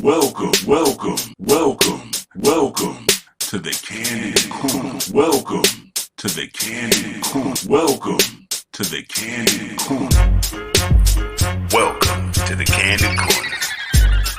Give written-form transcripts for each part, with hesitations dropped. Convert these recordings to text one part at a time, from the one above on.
Welcome to the Candid Corner. Welcome to the Candid Corner. Welcome to the Candid Corner. Welcome to the Candid Corner,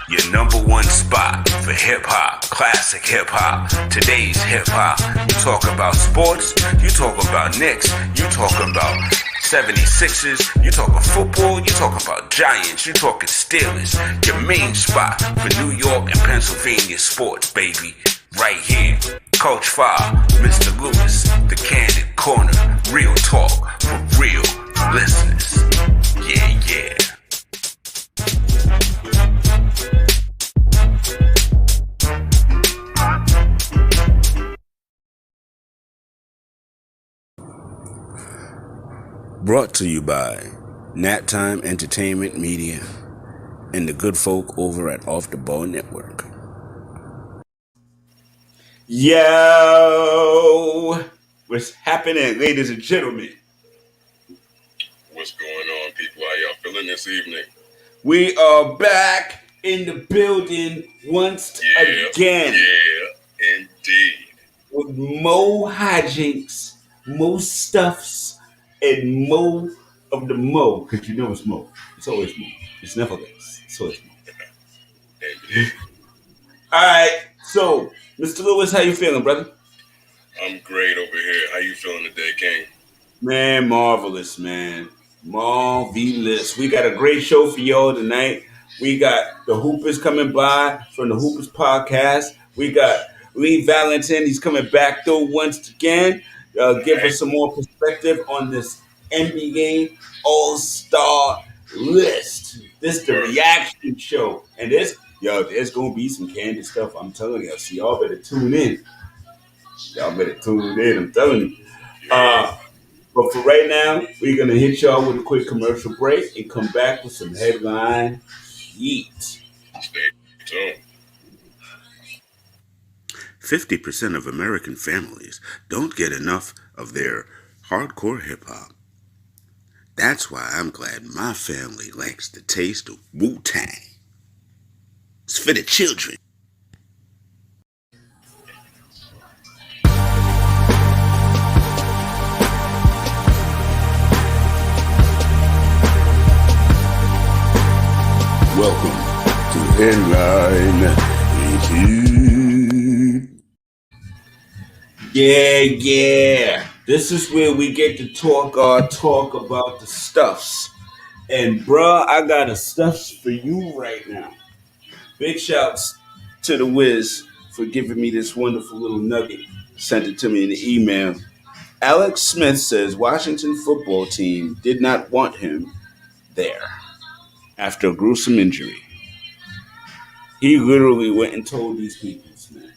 your number one spot for hip hop, classic hip hop, today's hip hop. You talk about sports, you talk about Knicks, you talk about 76ers, you talking football, you talking about Giants, you talking Steelers. Your main spot for New York and Pennsylvania sports, baby. Right here, Coach Fa, Mr. Lewis, the Candid Corner, real talk for real listeners. Yeah. Brought to you by Naptime Entertainment Media and the good folk over at Off the Ball Network. Yo, what's happening, ladies and gentlemen? What's going on, people? How y'all feeling this evening? We are back in the building once again. Yeah, indeed. With more hijinks, more stuffs, and more of the mo. Because you know it's mo. It's always mo. It's never less. It's always mo. Indeed. All right, so, Mr. Lewis, how you feeling, brother? I'm great over here. How you feeling today, King? Man, marvelous, man. Marvelous. We got a great show for y'all tonight. We got the Hoopers coming by from the Hoopers podcast. We got Lee Valentin. He's coming back though once again. Give us some more perspective on this NBA All-Star list. This is the reaction show. And there's going to be some Candid stuff. I'm telling you. So y'all better tune in. I'm telling you. But for right now, we're going to hit y'all with a quick commercial break and come back with some headline heat. Stay tuned. 50% of American families don't get enough of their hardcore hip hop. That's why I'm glad my family likes the taste of Wu-Tang. It's for the children. Welcome to Headline Heat. Yeah. This is where we get to talk about the stuffs. And bruh, I got a stuffs for you right now. Big shouts to the Wiz for giving me this wonderful little nugget. Sent it to me in the email. Alex Smith says Washington football team did not want him there after a gruesome injury. He literally went and told these people, man,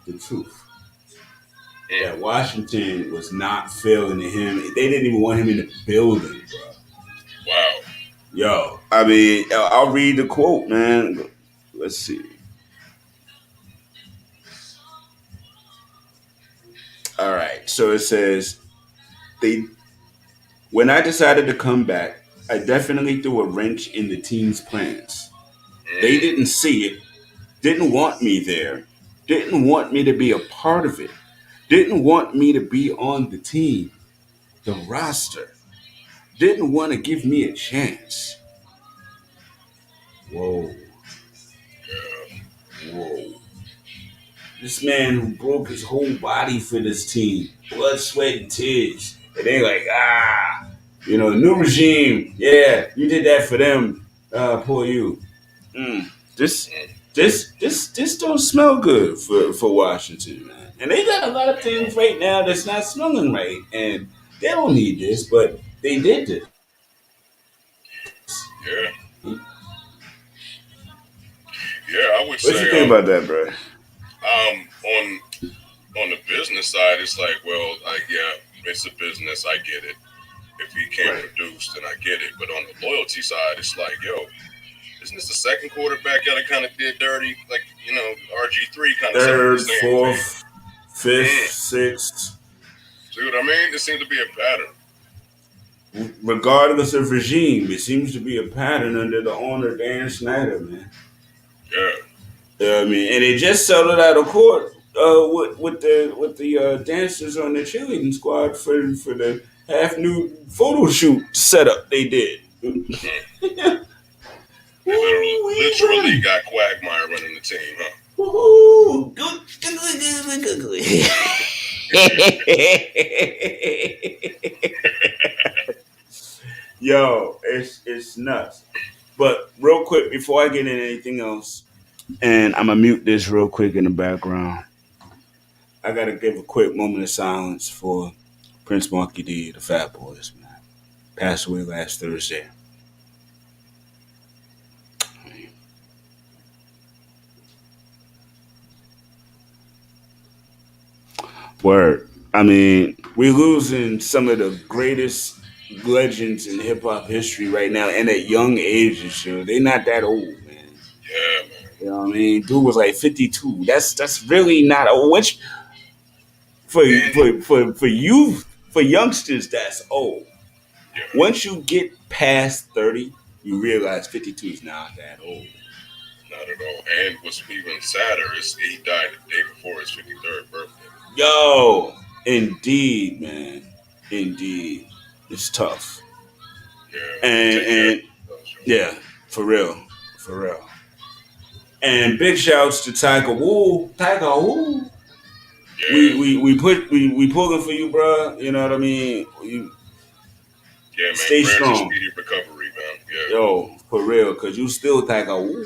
the truth. That Washington was not feeling him. They didn't even want him in the building, bro. Wow. Yo, I mean, I'll read the quote, man. Let's see. All right. So it says, when I decided to come back, I definitely threw a wrench in the team's plans. They didn't see it, didn't want me there, didn't want me to be a part of it, didn't want me to be on the team, the roster, didn't want to give me a chance. Whoa. This man who broke his whole body for this team, blood, sweat, and tears. And they like, the new regime, yeah, you did that for them, poor you. This don't smell good for Washington, man. And they got a lot of things right now that's not smelling right, and they don't need this, but they did this. Yeah. Yeah, I would say. What you think about that, bro? On the business side, it's like, well, it's a business. I get it. If he can't produce, then I get it. But on the loyalty side, it's like, yo, isn't this the second quarterback that kind of did dirty? Like, RG3 kind of third, fourth, fifth, sixth. See what I mean? There seems to be a pattern. Regardless of regime, it seems to be a pattern under the owner Dan Snyder, man. Yeah. You know what I mean? And they just settled out of court with the dancers on the cheerleading squad for the half nude photo shoot setup they did. They Ooh, we literally win. got Quagmire running the team, huh? Woohoo! Good. Yo, it's nuts. But real quick, before I get into anything else, and I'm gonna mute this real quick in the background. I gotta give a quick moment of silence for Prince Marky D, the Fat Boys, man. Passed away last Thursday. Word. I mean, we're losing some of the greatest legends in hip hop history right now, and at young ages. They're not that old, man. Yeah, man. You know what I mean? Dude was like 52. That's really not old. Which for And for youth, for youngsters, that's old. yeah, Once you get past 30, you realize 52 is not that old. not at all. And what's even sadder is he died the day before his 53rd birthday. Yo, indeed, man. Indeed. It's tough. Yeah. And Take care. and yeah, for real. For real. And big shouts to Tiger Woo. Tiger Woo. Yeah. We pulling for you, bro. You know what I mean? You Yeah, man. stay Prayers and strong. speedy recovery, man. Yeah. Yo, for real, cause you still Tiger Woo.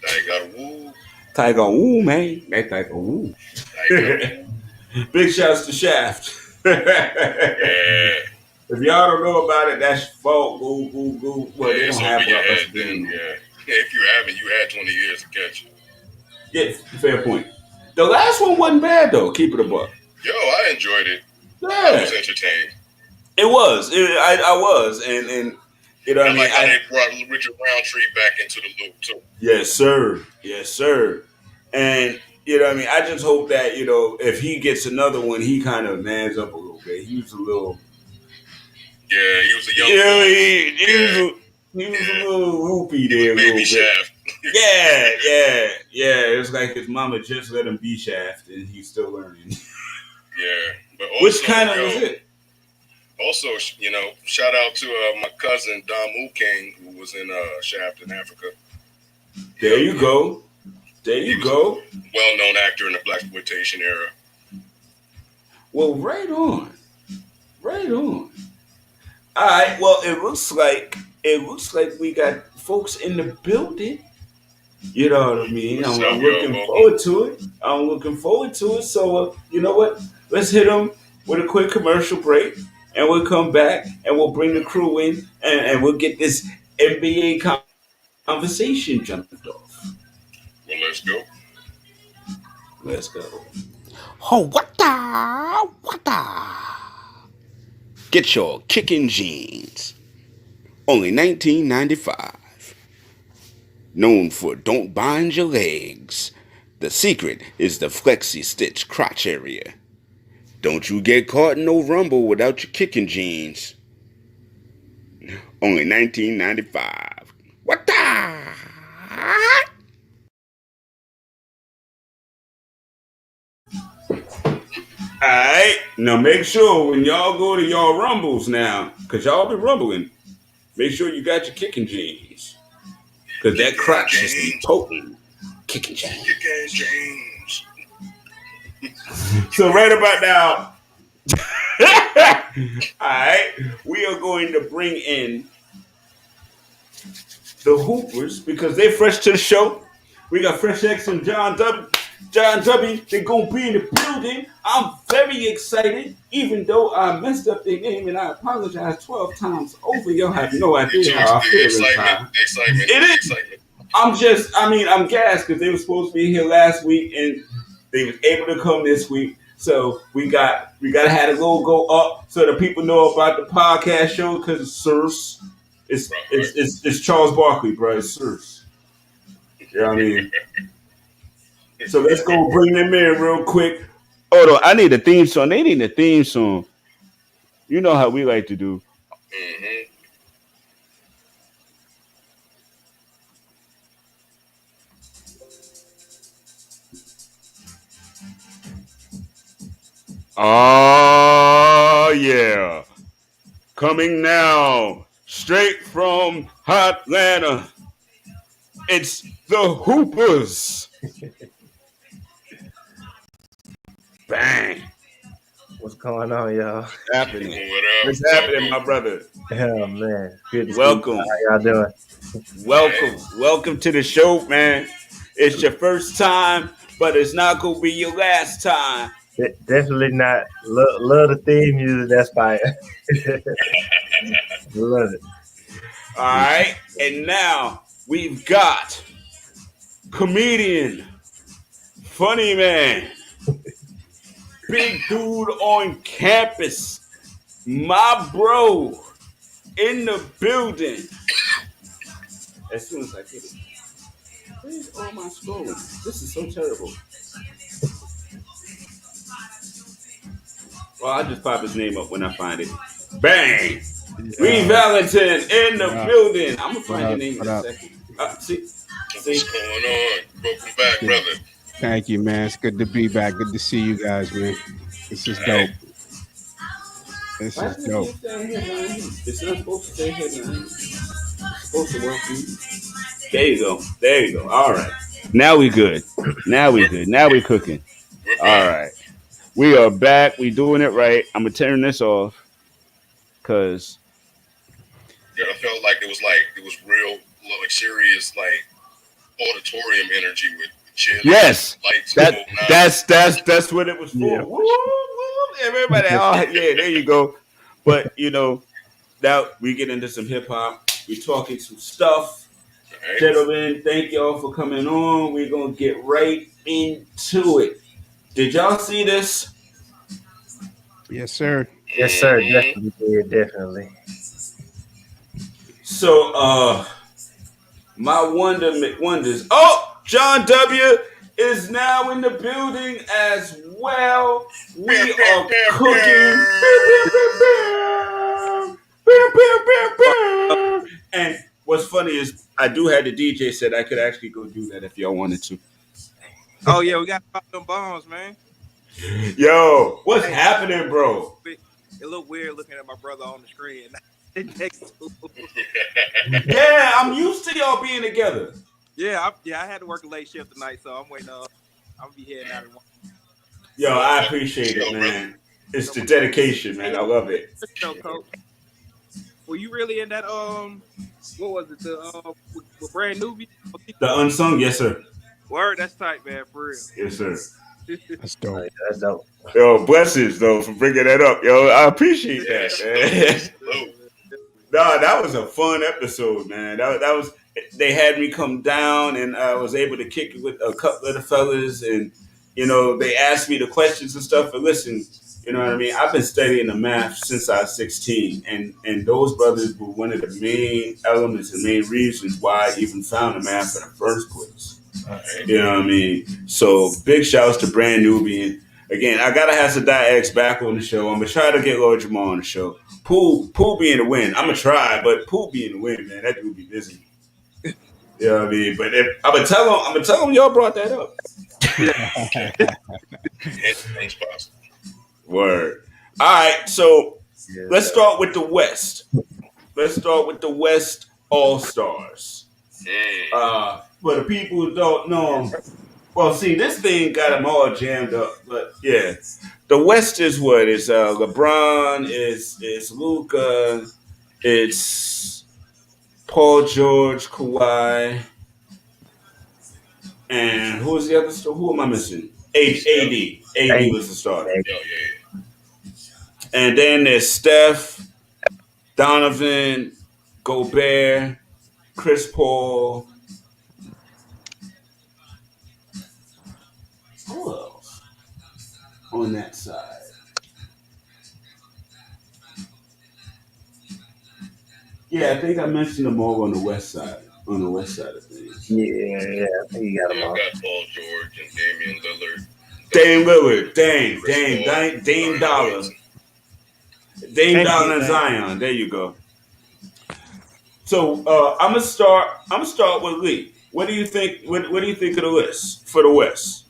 I got a woo. Tiger Woo, man. That Tiger Woo. I got a woo. Big shouts to Shaft. Yeah. If y'all don't know about it, that's fault. Go. Well, they Yeah, don't so have we Blockbuster had Video then, anymore. yeah. If you haven't, you had 20 years to catch it. Yeah, fair point. The last one wasn't bad though. Keep it a buck. Yo, I enjoyed it. I Yeah, was entertained. it was. I was, and you know And what I I mean. like how they brought Richard Roundtree back into the loop too. Yes, sir. Yes, sir. And you know what I mean. I just hope that if he gets another one, he kind of mans up a little bit. He was a little, Yeah, he was a young you know, bull. he Yeah, was he was a yeah. little loopy He was there a baby little bit. Shaft. Yeah. It was like his mama just let him be Shaft, and he's still learning. Yeah, but Which also, kind of was it? also, shout out to my cousin Damu King, who was in Shaft in Africa. There you go. There He you was a go. well-known actor in the blaxploitation era. Well, right on. Right on. All right. Well, it looks like we got folks in the building. You know what I mean? What's I'm up, yo? looking Welcome. forward to it. I'm looking forward to it. So, you know what? Let's hit them with a quick commercial break, and we'll come back and we'll bring the crew in, and we'll get this NBA conversation jumped off. Well, let's go. Let's go. Oh, what the? Get your kicking jeans. Only $19.95. Known for don't bind your legs. The secret is the flexi stitch crotch area. Don't you get caught in no rumble without your kicking jeans. Only $19.95. What the? All right. Now make sure when y'all go to y'all rumbles now, because y'all be rumbling, make sure you got your kicking jeans. Because that Kicking crotch is be James. potent. Kicking jeans. Kicking James. So right about now, all right, we are going to bring in the Hoopers because they're fresh to the show. We got Fresh X and John W. John W. They're gonna be in the building. I'm very excited, even though I messed up their name and I apologize 12 times over. Y'all have no idea how I The feel excitement. inside. The excitement. It The is. excitement. I'm gassed because they were supposed to be here last week and they was able to come this week. So we got to have the logo up so that people know about the podcast show because it's Sirs. Right. It's Charles Barkley, bro. It's Sirs. You know what I mean? So let's go bring them in real quick. Hold on, I need a theme song. They need a theme song. You know how we like to do. Mm-hmm. Oh, yeah. Coming now, straight from Atlanta, it's the Hoopers. Bang. What's going on, y'all? What's happening? What up? What's happening, my brother? Oh man, good to see Welcome. you. How y'all doing? Welcome to the show, man. It's your first time, but it's not gonna be your last time. Definitely not. Love the theme music. That's fire. Love it. All right, and now we've got comedian, funny man, big dude on campus, my bro in the building. As soon as I get it, where's all my scrolling? This is so terrible. Well, I'll just pop his name up when I find it. Bang! We Valentin in the building. I'm gonna find your name in a second. See? What's going on? Welcome back, brother. Thank you, man. It's good to be back. Good to see you guys, man. This is dope. This is dope. It's not supposed to stay headline. It's supposed to work. There you go. All right. Now we good. Now we cooking. We're All back. right. We are back. We doing it right. I'm gonna turn this off because Yeah, I felt like it was real, like serious, like auditorium energy with chairs, yes, lights. that's what it was for. Yeah. Woo, woo, everybody, yeah, there you go. But now we get into some hip hop. We talking some stuff. Right? Gentlemen, thank y'all for coming on. We're gonna get right into it. Did y'all see this? Yes, sir. Yes, sir. Definitely. So, my Wonder McWonders. Oh, John W. is now in the building as well. We are cooking. And what's funny is I do have the DJ said I could actually go do that if y'all wanted to. Oh yeah, we got to pop them bombs, man. Yo, what's happening, bro? It look weird looking at my brother on the screen. Yeah, I'm used to y'all being together. I had to work a late shift tonight, so I'm waiting. I'm gonna be heading out. Yo, I appreciate it, man. It's the dedication, man. I love it. So, Coach, were you really in that? What was it? The with brand new? The unsung, yes, sir. Word, that's tight, man. For real. Yes, sir. That's dope. That's dope. Yo, blessings though for bringing that up. Yo, I appreciate that, man. Nah, that was a fun episode, man. That was. They had me come down, and I was able to kick it with a couple of the fellas, and they asked me the questions and stuff. And listen, you know what I mean. I've been studying the math since I was 16, and those brothers were one of the main elements and main reasons why I even found the math in the first place. You know what I mean? So big shouts to Brand Nubian. Again, I gotta have Sadat X back on the show. I'm gonna try to get Lord Jamal on the show. Pool be in the win. I'm gonna try, but Pool be in the win, man. That dude be busy. You know what I mean? But I'm gonna tell him y'all brought that up. Anything's possible. Word. All right, so let's start with the West. Let's start with the West All Stars. For the people who don't know, well, see, this thing got them all jammed up. But yeah, the West is what? It's LeBron, it's Luka, it's Paul George, Kawhi, and who's the other star? Who am I missing? AD. AD was the starter. Yeah. And then there's Steph, Donovan, Gobert, Chris Paul. Who else on that side? Yeah, I think I mentioned them all on the west side. On the west side of things. Yeah. I think you got them I all. got Paul George and Damian Lillard. Dame Lillard, Dame Dollar. Dame Dollar and Zion. There you go. So I'm gonna start with Lee. What do you think? What do you think of the list for the West?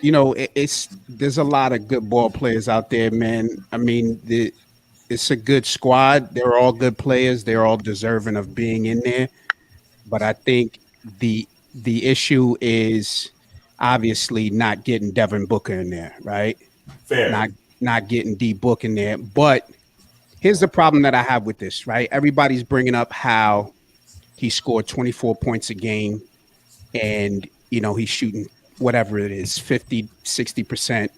there's a lot of good ball players out there, man. I mean, it's a good squad. They're all good players. They're all deserving of being in there. But I think the issue is obviously not getting Devin Booker in there, right? Fair. Not getting D Book in there. But here's the problem that I have with this, right? Everybody's bringing up how he scored 24 points a game and, he's shooting whatever it is, 50, 60%,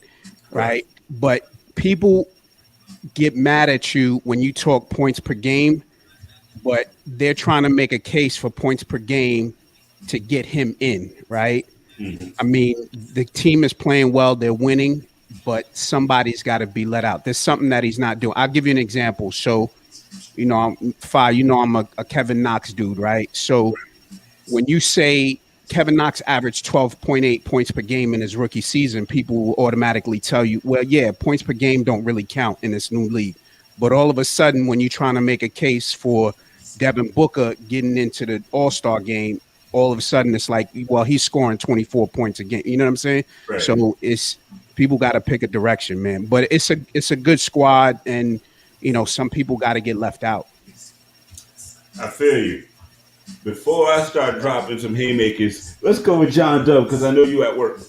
right? But people get mad at you when you talk points per game, but they're trying to make a case for points per game to get him in, right? Mm-hmm. I mean, the team is playing well, they're winning, but somebody's got to be let out. There's something that he's not doing. I'll give you an example. So, I'm a Kevin Knox dude, right? So when you say Kevin Knox averaged 12.8 points per game in his rookie season, people will automatically tell you, well, yeah, points per game don't really count in this new league. But all of a sudden, when you're trying to make a case for Devin Booker getting into the All-Star game, all of a sudden it's like, well, he's scoring 24 points a game. You know what I'm saying? Right. So it's people got to pick a direction, man. But it's a good squad, and some people got to get left out. I feel you. Before I start dropping some haymakers, let's go with John Dub because I know you at work.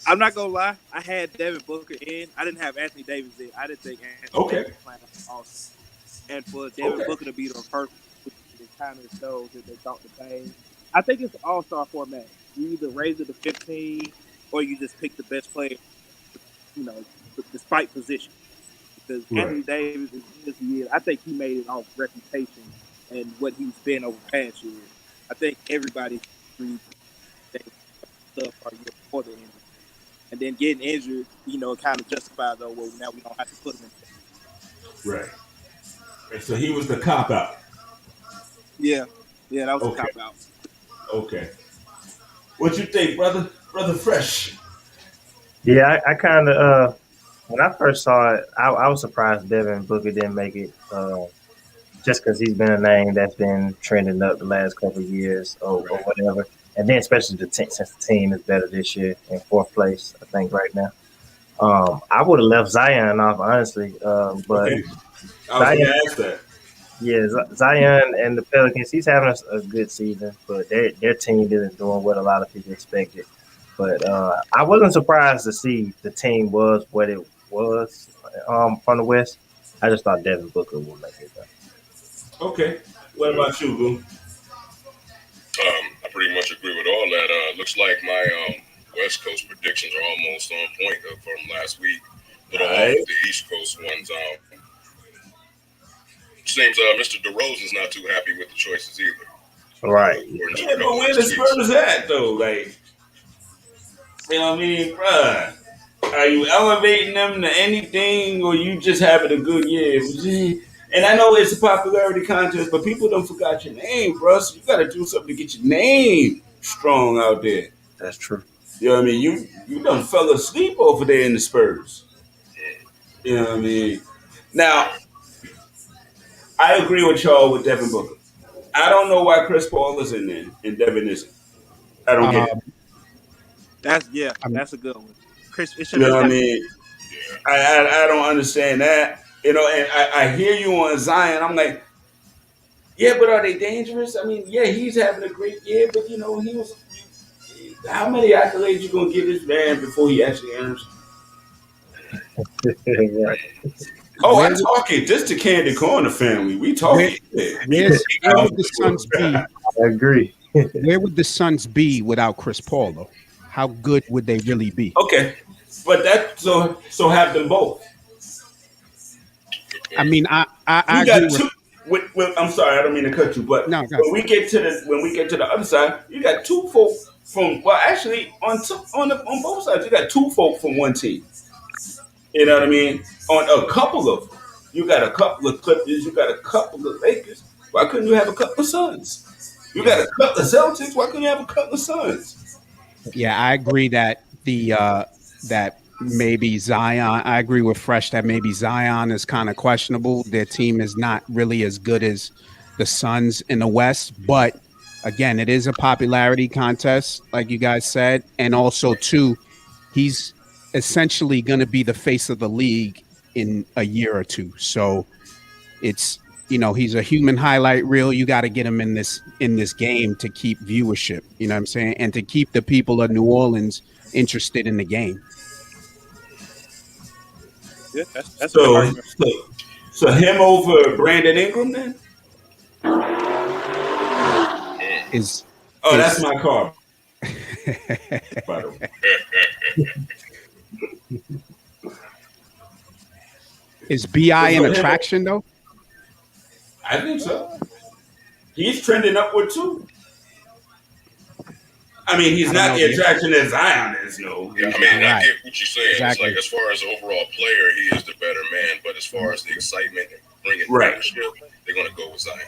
I'm not gonna lie. I had Devin Booker in. I didn't have Anthony Davis in. I didn't think Anthony Davis was playing awesome. And for Devin Booker to be the first, it kind of shows that they thought the same. I think it's an all-star format. You either raise it to 15 or you just pick the best player, despite position. Because Anthony Davis is this year, I think he made it off reputation and what he's been over past years. I think everybody agrees that stuff are year before the injury. And then getting injured, kind of justifies, well, now we don't have to put him in. Right. So he was the cop-out. Yeah, that was a cop-out. Okay. What you think, brother? Brother Fresh? Yeah, I kind of, when I first saw it, I was surprised Devin Booker didn't make it. Just because he's been a name that's been trending up the last couple of years or whatever. And then especially since the team is better this year in fourth place, I think, right now. I would have left Zion off, honestly. But I was going to ask that. Yeah, Zion and the Pelicans, he's having a good season, but their team isn't doing what a lot of people expected. But I wasn't surprised to see the team was what it was from the West. I just thought Devin Booker would make it though. Okay. What about you, Boo? I pretty much agree with all that. Looks like my West Coast predictions are almost on point from last week. Little off the East Coast ones. Seems Mr. DeRozan's not too happy with the choices either. Right. Yeah, but where the Spurs at though? Like, you know what I mean, bruh? Are you elevating them to anything, or you just having a good year? And I know it's a popularity contest, but people don't forgot your name, bro. So you got to do something to get your name strong out there. That's true. You know what I mean? You done fell asleep over there in the Spurs. You know what I mean? Now, I agree with y'all with Devin Booker. I don't know why Chris Paul is in there and Devin isn't. I don't get it. That's a good one. Chris, it you know what I mean? I don't understand that. And I hear you on Zion. I'm like, yeah, but are they dangerous? I mean, yeah, he's having a great year, but he was. How many accolades you gonna give this man before he actually enters? Right. Oh, I'm talking just to Candid Corner family. We talking. Where would the Suns be? I agree. Where would the Suns be without Chris Paul, though? How good would they really be? Okay, but that so have them both. I mean, I got two. I'm sorry, I don't mean to cut you, but when we get to the other side, you got two folk from. Well, actually, on both sides, you got two folk from one team. You know what I mean? On a couple of them, you got a couple of Clippers, you got a couple of Lakers. Why couldn't you have a couple of Suns? You got a couple of Celtics. Why couldn't you have a couple of Suns? Yeah, I agree that that maybe Zion. I agree with Fresh that maybe Zion is kind of questionable. Their team is not really as good as the Suns in the West, but again, it is a popularity contest, like you guys said, and also too, he's essentially going to be the face of the league in a year or two. So it's, he's a human highlight reel. You got to get him in this game to keep viewership, you know what I'm saying? And to keep the people of New Orleans interested in the game. Yeah, that's so him over Brandon Ingram then? That's my car. By the way. Is BI an attraction though? I think so. He's trending upward too. I mean, he's not the attraction that Zion is, though. Yeah, I mean, I get what you're saying. Exactly. It's like, as far as overall player, he is the better man. But as far as the excitement and bringing leadership, they're going to go with Zion.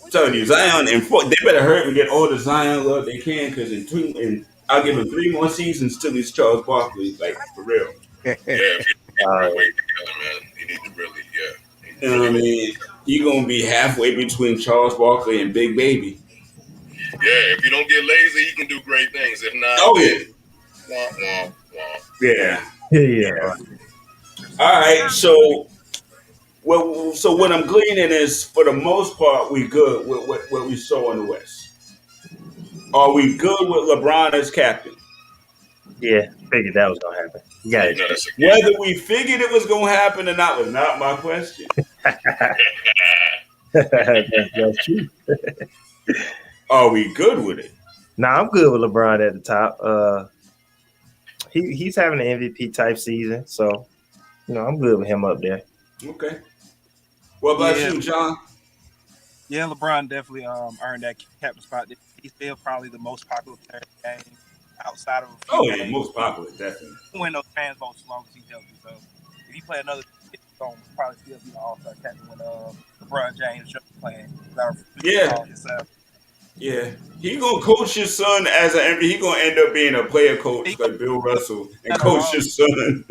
I'm telling you, Zion, they better hurry and get all the Zion love they can, because I'll give him 3 more seasons till he's Charles Barkley, like, for real. Yeah, if you get weight together, man, you need to really, You know what I mean? He's going to be halfway between Charles Barkley and Big Baby. Yeah, if you don't get lazy, you can do great things. If not, wah, wah, wah. Yeah. All right, so what I'm gleaning is, for the most part, we good with what we saw in the West. Are we good with LeBron as captain? Yeah, figured that was gonna happen. Yeah, whether we figured it was gonna happen or not was not my question. That's true. Are we good with it? Nah, I'm good with LeBron at the top. He's having an MVP type season, so I'm good with him up there. Okay. What about you, John? Yeah, LeBron definitely earned that captain spot. He's still probably the most popular player in the game outside of a few games. Most popular, definitely. Win those fans vote as long as he's healthy. So if he play another, he's going to probably still be the All-Star captain when LeBron James should be playing. Yeah, he gonna coach his son as an MVP. He gonna end up being a player coach like Bill Russell and coach his son.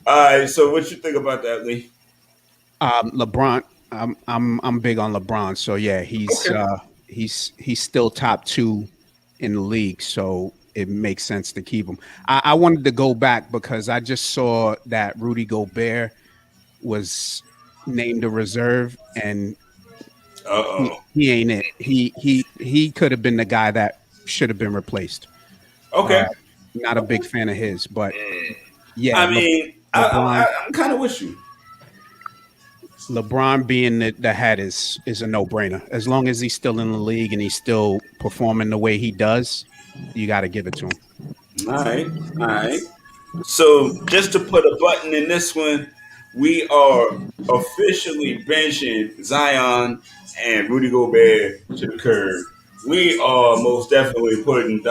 All right, so what you think about that, Lee? LeBron, I'm big on LeBron. So yeah, he's still top 2 in the league. So it makes sense to keep him. I wanted to go back because I just saw that Rudy Gobert was named a reserve, and he ain't it. He could have been the guy that should have been replaced. Okay. Not a big fan of his, but yeah. I mean, I'm kind of with you. LeBron being the head is a no-brainer. As long as he's still in the league and he's still performing the way he does, you got to give it to him. All right. So just to put a button in this one, we are officially benching Zion and Rudy Gobert to the curb. We are most definitely putting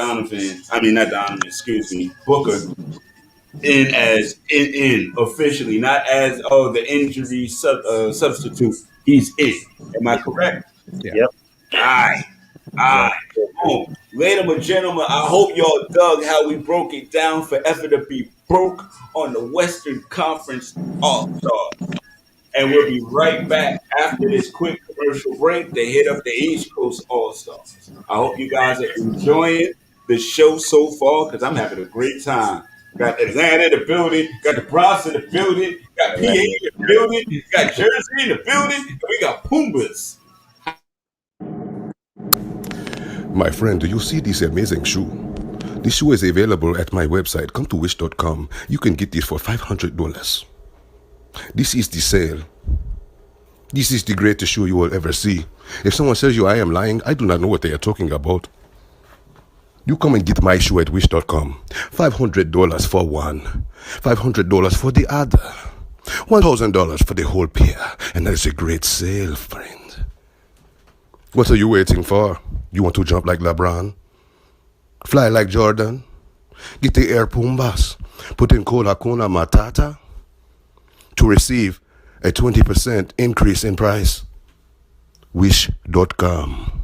Booker in officially, not as the injury substitute. He's in. Am I correct? Yeah. Yep. All right. Boom. Ladies and gentlemen, I hope y'all dug how we broke it down for effort to be broke on the Western Conference All-Stars. And we'll be right back after this quick commercial break to hit up the East Coast All-Stars. I hope you guys are enjoying the show so far, because I'm having a great time. Got Atlanta in the building, got the Bronx in the building, got PA in the building, got Jersey in the building, and we got Pumbas. My friend, do you see this amazing shoe? This shoe is available at my website. Come to wish.com. You can get this for $500. This is the sale. This is the greatest shoe you will ever see. If someone says I am lying, I do not know what they are talking about. You come and get my shoe at wish.com. $500 for one. $500 for the other. $1,000 for the whole pair. And that is a great sale, friend. What are you waiting for? You want to jump like LeBron? Fly like Jordan? Get the Air Pumbas. Put in code Hakuna Matata to receive a 20% increase in price. Wish.com.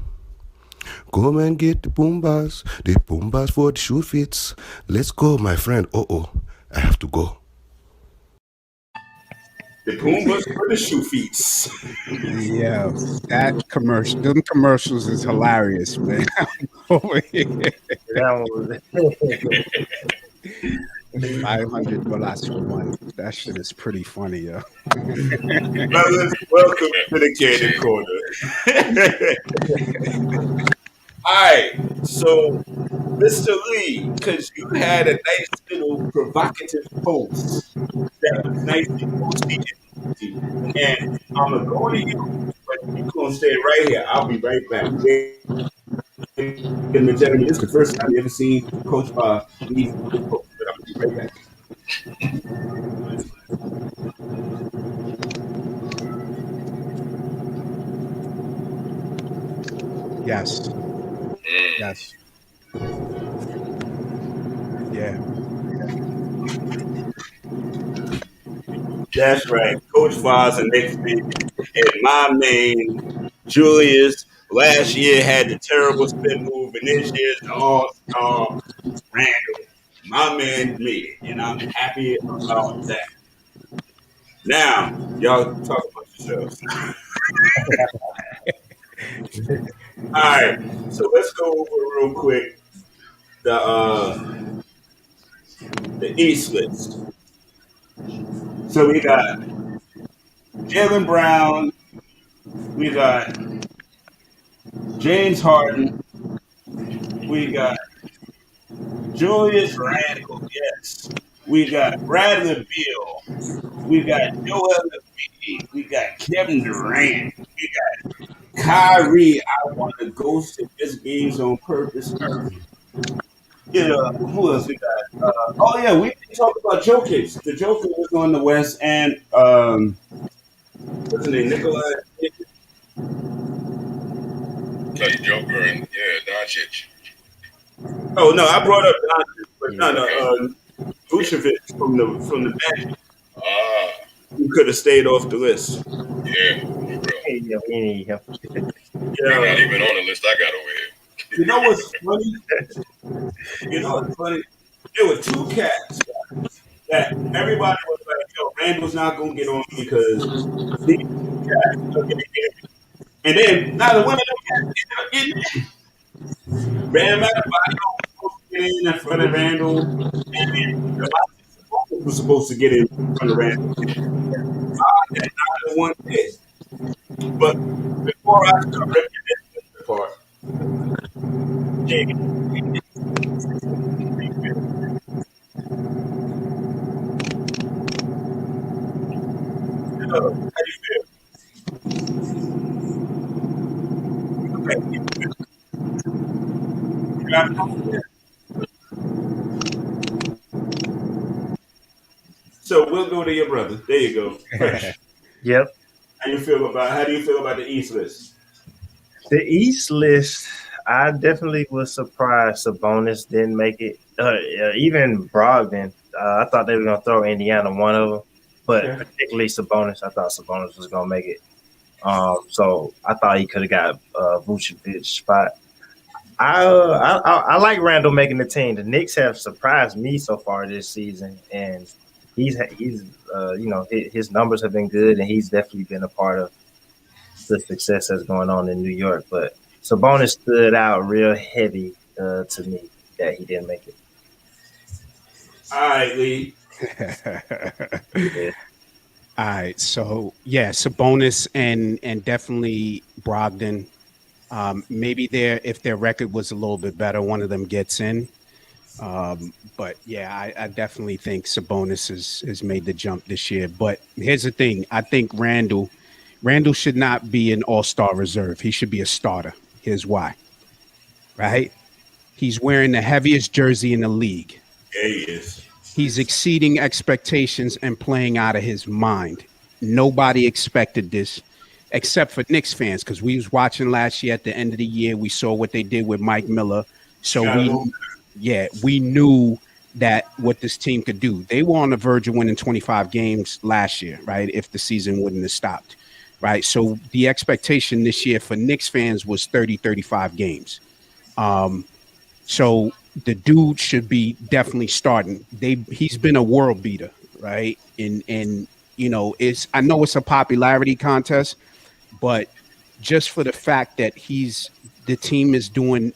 Come and get the Pumbas for the shoe fits. Let's go, my friend. I have to go. The Pumbas for the shoe feets. Yeah, that commercial, them commercials is hilarious, man. Over here, That $500 for one. That shit is pretty funny, yo. Brothers, welcome to the Candid Corner. All right, so Mr. Lee, because you had a nice little provocative post that was nicely posted, and I'm gonna go to you, but you're gonna stay right here. I'll be right back. Ladies and gentlemen, this is the first time you ever seen Coach leave this post, but I'm gonna be right back. Yes, yes, yeah. That's right, Coach Foz and next week, and my man Julius last year had the terrible spin move, and this year's the all-star Randall. My man made it, and I'm happy about that. Now, y'all talk about yourselves. All right, so let's go over real quick the East list. So we got Jalen Brown, we got James Harden, we got Julius Randle, yes. We got Bradley Beal, we got Joel Embiid, we got Kevin Durant, we got Kyrie. I want to ghost in this games on purpose. Yeah, who else we got? Oh yeah, we didn't talk about Jokic. The Joker was on the West, and what's his name? Nikolai. Joker and Doncic. Oh no, I brought up Doncic, but no, Vucevic from the bench. Who could have stayed off the list? Yeah, for real. yeah, we need him. He's not even on the list I got over here. You know what's funny? You know what's funny? There were two cats that everybody was like, "Yo, Randall's not gonna get on because these cats are gonna get in." And then neither one of them cats ended up getting in. Bam Adebayo was supposed to get in front of Randall, and Demarcus was supposed to get in front of Randall. And neither one did. But before I start ripping this apart, how do you feel? So we'll go to your brother. There you go. Fresh. Yep. How do you feel about the East list? The East list, I definitely was surprised Sabonis didn't make it. Even Brogdon, I thought they were going to throw Indiana one of them, but particularly Sabonis, I thought Sabonis was going to make it. So I thought he could have got Vucevic spot. I like Randall making the team. The Knicks have surprised me so far this season, and he's his numbers have been good, and he's definitely been a part of the success that's going on in New York. But Sabonis stood out real heavy to me that he didn't make it. All right, Lee. Yeah. All right, so yeah, Sabonis and definitely Brogdon. Maybe if their record was a little bit better, one of them gets in. But yeah, I definitely think Sabonis has made the jump this year. But here's the thing: I think Randall should not be an all-star reserve. He should be a starter. Here's why. Right? He's wearing the heaviest jersey in the league. Yeah, he is. He's exceeding expectations and playing out of his mind. Nobody expected this except for Knicks fans, because we was watching last year at the end of the year. We saw what they did with Mike Miller. So we knew that what this team could do. They were on the verge of winning 25 games last year, right? If the season wouldn't have stopped, right? So the expectation this year for Knicks fans was 30, 35 games. So the dude should be definitely starting. He's been a world beater, right? And I know it's a popularity contest, but just for the fact that the team is doing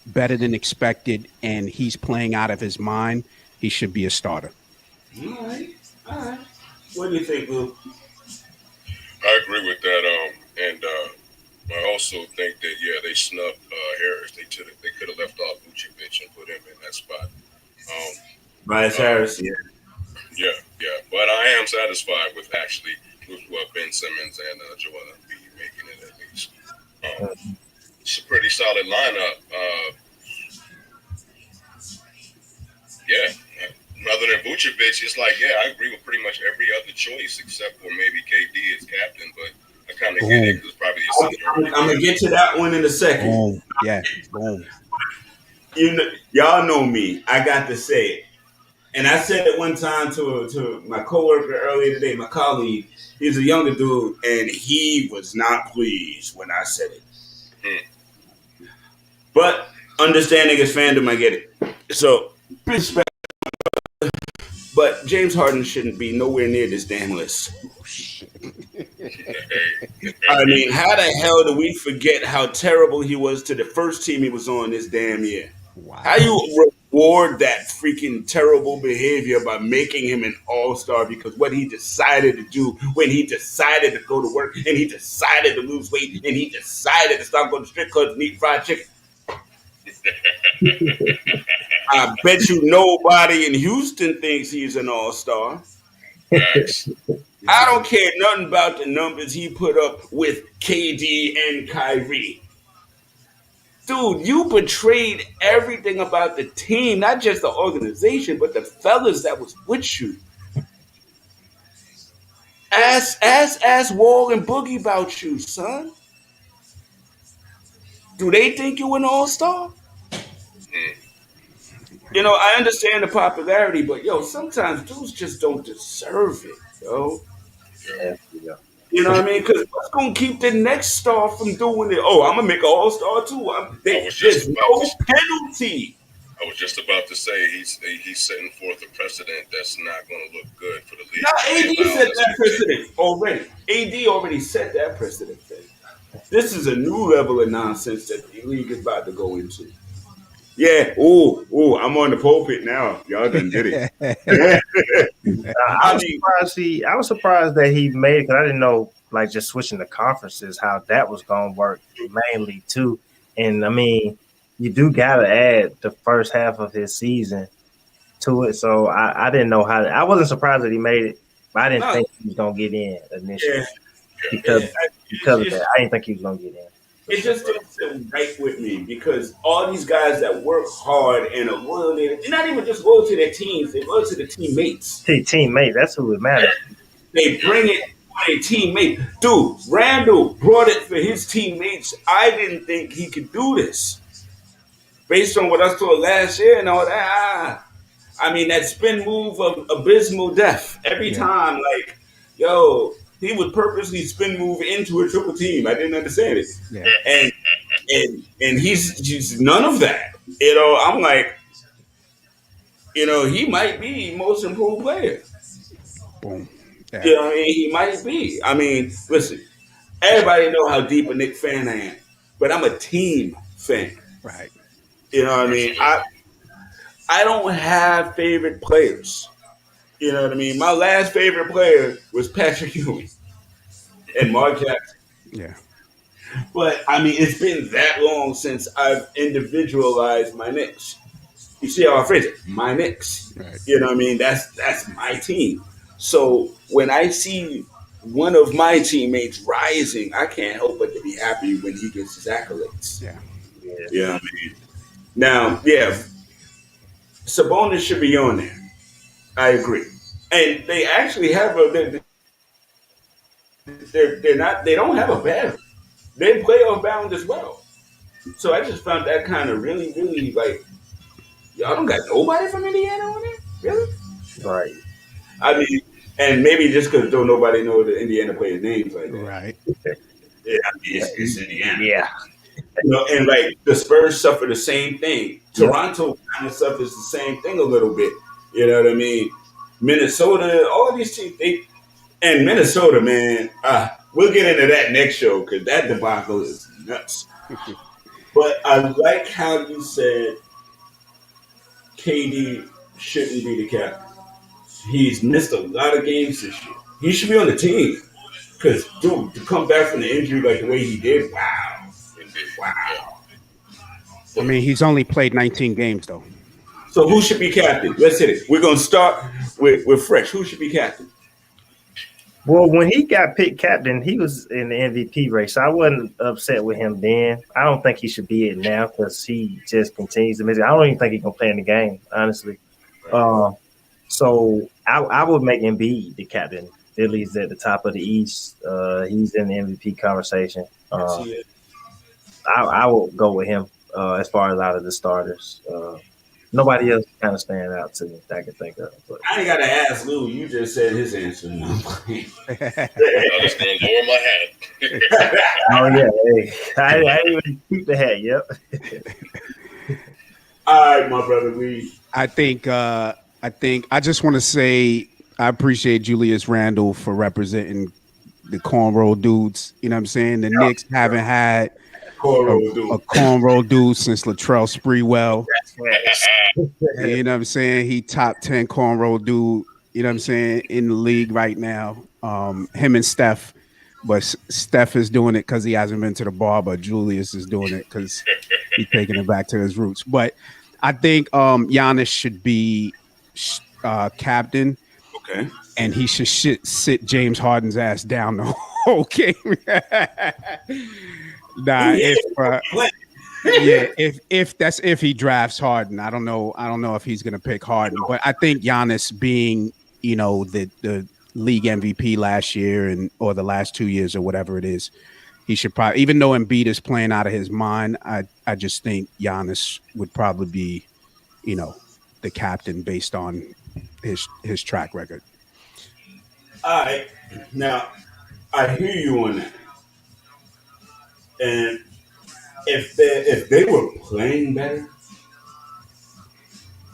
better than expected and he's playing out of his mind, he should be a starter. All right. All right. What do you think, Lou? I agree with that. And I also think that they snubbed Harris. They could have left off Vucevic and put him in that spot. Bias Harris, yeah. Yeah. But I am satisfied with Ben Simmons and Joel Embiid making it at least. It's a pretty solid lineup. Other than Vucevic, it's like, I agree with pretty much every other choice except for maybe KD as captain, but I kind of get it because it's probably a senior. I'm going to get to that one in a second. Boom. Yeah, boom. Y'all know me. I got to say it. And I said it one time to my coworker earlier today, my colleague. He's a younger dude, and he was not pleased when I said it. But understanding his fandom, I get it. So, respect. But James Harden shouldn't be nowhere near this damn list. I mean, how the hell do we forget how terrible he was to the first team he was on this damn year? Wow. How you reward that freaking terrible behavior by making him an all-star because what he decided to do when he decided to go to work and he decided to lose weight and he decided to stop going to strip clubs and eat fried chicken? I bet you nobody in Houston thinks he's an all-star. Nice. I don't care nothing about the numbers he put up with KD and Kyrie. Dude, you betrayed everything about the team, not just the organization, but the fellas that was with you. Ask Wall and Boogie about you, son. Do they think you an all-star? I understand the popularity, but sometimes dudes just don't deserve it, yo. Yeah. You know what I mean? Because what's going to keep the next star from doing it? Oh, I'm going to make an all-star too. There's no penalty. I was just about to say he's setting forth a precedent that's not going to look good for the league. Now, AD set that precedent already. AD already set that precedent. This is a new level of nonsense that the league is about to go into. Yeah. I'm on the pulpit now. Y'all done did it. I was surprised that he made it because I didn't know, like, just switching the conferences, how that was going to work mainly too. And I mean, you do got to add the first half of his season to it. So I didn't know how. I wasn't surprised that he made it, but I didn't think he was going to get in initially because of that. I didn't think he was going to get in. It just didn't sit right with me because all these guys that work hard and are loyal, they're not even just loyal to their teams, they're loyal to their teammates. Teammate, that's who it matters. They bring it for their teammate. Dude, Randall brought it for his teammates. I didn't think he could do this. Based on what I saw last year and all that. I mean, that spin move of abysmal death. Every time, like, he would purposely spin move into a triple team. I didn't understand it. Yeah. And he's just none of that. I'm like, he might be most improved player. Boom. Yeah. He might be. I mean, listen, everybody know how deep a Knicks fan I am, but I'm a team fan. Right. You know what I mean? I don't have favorite players. You know what I mean? My last favorite player was Patrick Ewing and Mark Jackson. Yeah. But, I mean, it's been that long since I've individualized my Knicks. You see how I phrase it? My Knicks. Right. You know what I mean? That's my team. So when I see one of my teammates rising, I can't help but to be happy when he gets his accolades. Yeah. You know what I mean? Now, Sabonis should be on there. I agree. And they actually have they don't have a bad. They play off bound as well. So I just found that kind of really, really like, y'all don't got nobody from Indiana on there? Really? Right. I mean, and maybe just because don't nobody know the Indiana players' names like that. Right. Yeah, I mean, it's Indiana. Yeah. And like the Spurs suffer the same thing. Toronto kind of suffers the same thing a little bit. You know what I mean? Minnesota, all of these teams, And Minnesota, man, we'll get into that next show because that debacle is nuts. But I like how you said KD shouldn't be the captain. He's missed a lot of games this year. He should be on the team. Because, dude, to come back from the injury like the way he did, wow. Wow. I mean, he's only played 19 games, though. So who should be captain? Let's hit it. We're going to start with Fresh. Who should be captain? Well, when he got picked captain, he was in the MVP race. So I wasn't upset with him then. I don't think he should be it now because he just continues to miss it. I don't even think he's going to play in the game, honestly. So I would make Embiid the captain. Philly's at the top of the East. He's in the MVP conversation. I will go with him as far as out of the starters. Nobody else kind of stand out to me that I can think of. But. I ain't got to ask Lou. You just said his answer. I was going to lower my hat. Oh, yeah. Hey. I didn't even keep the hat. Yep. All right, my brother Lee. I think I just want to say I appreciate Julius Randle for representing the cornrow dudes. You know what I'm saying? The Knicks haven't had a cornrow dude since Latrell Sprewell. You know what I'm saying? He top 10 cornrow dude, you know what I'm saying, in the league right now. Him and Steph. But Steph is doing it because he hasn't been to the bar, but Julius is doing it because he's taking it back to his roots. But I think Giannis should be captain. Okay. And he should sit James Harden's ass down the whole game. If he drafts Harden, I don't know if he's gonna pick Harden, but I think Giannis being, you know, the league MVP last year or the last 2 years or whatever it is, he should probably, even though Embiid is playing out of his mind, I just think Giannis would probably be, you know, the captain based on his track record. All right. Now, I hear you on that. And if they were playing better,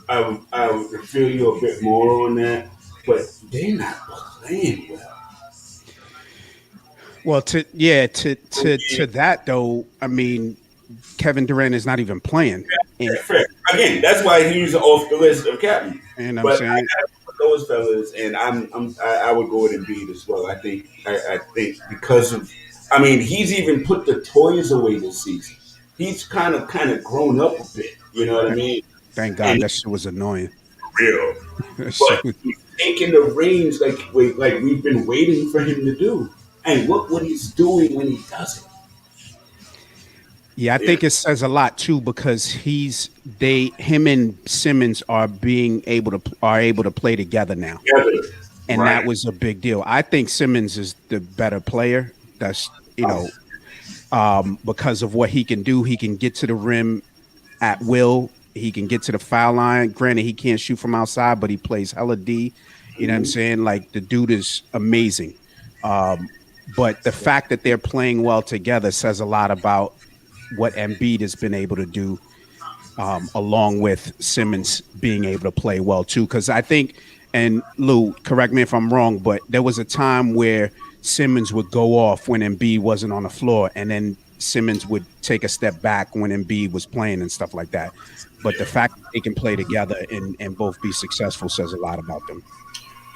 I would feel you a bit more on that. But they're not playing well. Well, to that though, I mean, Kevin Durant is not even playing. Fair. Again, that's why he's off the list of captain. And I'm saying those fellas, and I would go with Embiid as well. I think because of, I mean, he's even put the toys away this season. He's kind of grown up a bit. You know what I mean? Thank God, and that shit was annoying. Real, but he's taking the reins like we've been waiting for him to do. And look what he's doing when he does it. Yeah, I think it says a lot too because him and Simmons are able to play together now, and that was a big deal. I think Simmons is the better player. That's because of what he can do. He can get to the rim at will. He can get to the foul line. Granted, he can't shoot from outside, but he plays hella D. You know what I'm saying? Like the dude is amazing. But the fact that they're playing well together says a lot about what Embiid has been able to do, along with Simmons being able to play well too. Because I think, and Lou, correct me if I'm wrong, but there was a time where Simmons would go off when Embiid wasn't on the floor, and then Simmons would take a step back when Embiid was playing and stuff like that. But the fact that they can play together and both be successful says a lot about them.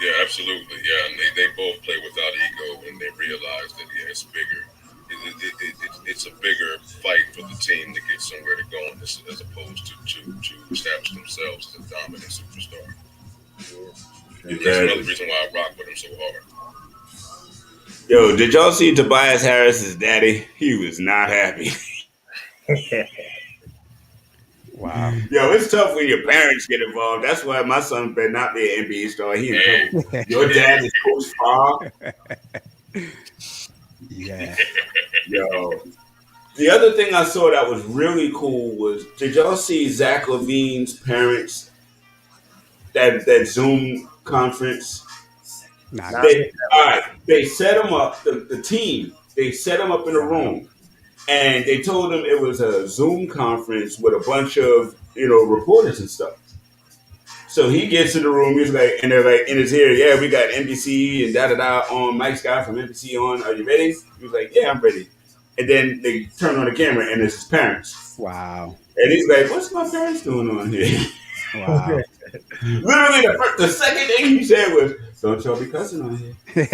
Yeah, absolutely. Yeah, and they both play without ego, and they realize that it's bigger. It's a bigger fight for the team to get somewhere to go, as opposed to establish themselves as a dominant superstar. That's another reason why I rock with him so hard. Yo, did y'all see Tobias Harris's daddy? He was not happy. Wow. Yo, it's tough when your parents get involved. That's why my son better not be an NBA star. He in trouble. Your dad is Coach Paul. Yeah. Yo. The other thing I saw that was really cool was, did y'all see Zach LaVine's parents? That Zoom conference? They set him up, the team, they set him up in a room. And they told him it was a Zoom conference with a bunch of, reporters and stuff. So he gets to the room. He's like, and they're like in his ear, yeah, we got NBC and da da da on. Mike Scott from NBC on. Are you ready? He was like, yeah, I'm ready. And then they turn on the camera, and it's his parents. Wow. And he's like, what's my parents doing on here? Wow. Literally, the second thing he said was, don't y'all be cussing on here. But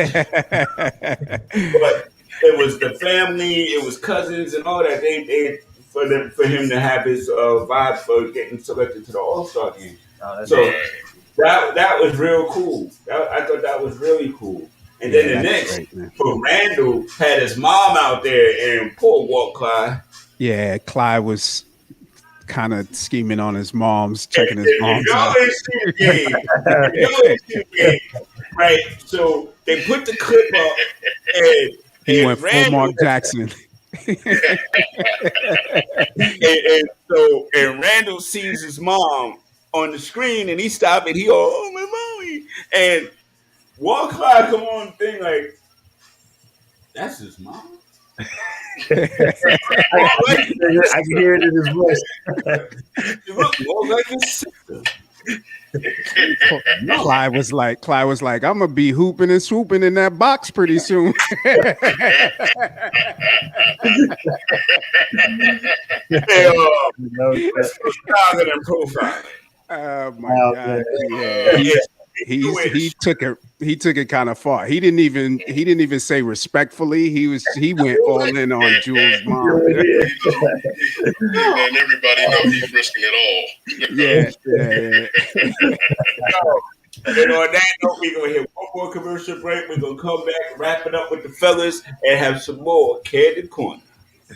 it was the family, it was cousins and all that. They for him to have his vibe for getting selected to the All-Star game. So that was real cool. I thought that was really cool. And then the next, for Randall, had his mom out there, and poor Walt Clyde. Yeah, Clyde was kind of scheming on his mom's, checking his mom's out. Right? So they put the clip up, and he went full Mark Jackson. and Randall sees his mom on the screen, and he stopped, and he goes, "Oh, my mommy!" And Walt Clyde come on the thing like, "That's his mom." I can hear it in his voice. It looked more like his sister. Clyde was like, I'm gonna be hooping and swooping in that box pretty soon. Oh my God! Yeah. He took it kind of far. He didn't even say respectfully. He went all in on Jules' mom. And everybody know he's risking it all. Yeah. And on that note, we're gonna hit one more commercial break. We're gonna come back, wrap it up with the fellas, and have some more Candid Corner.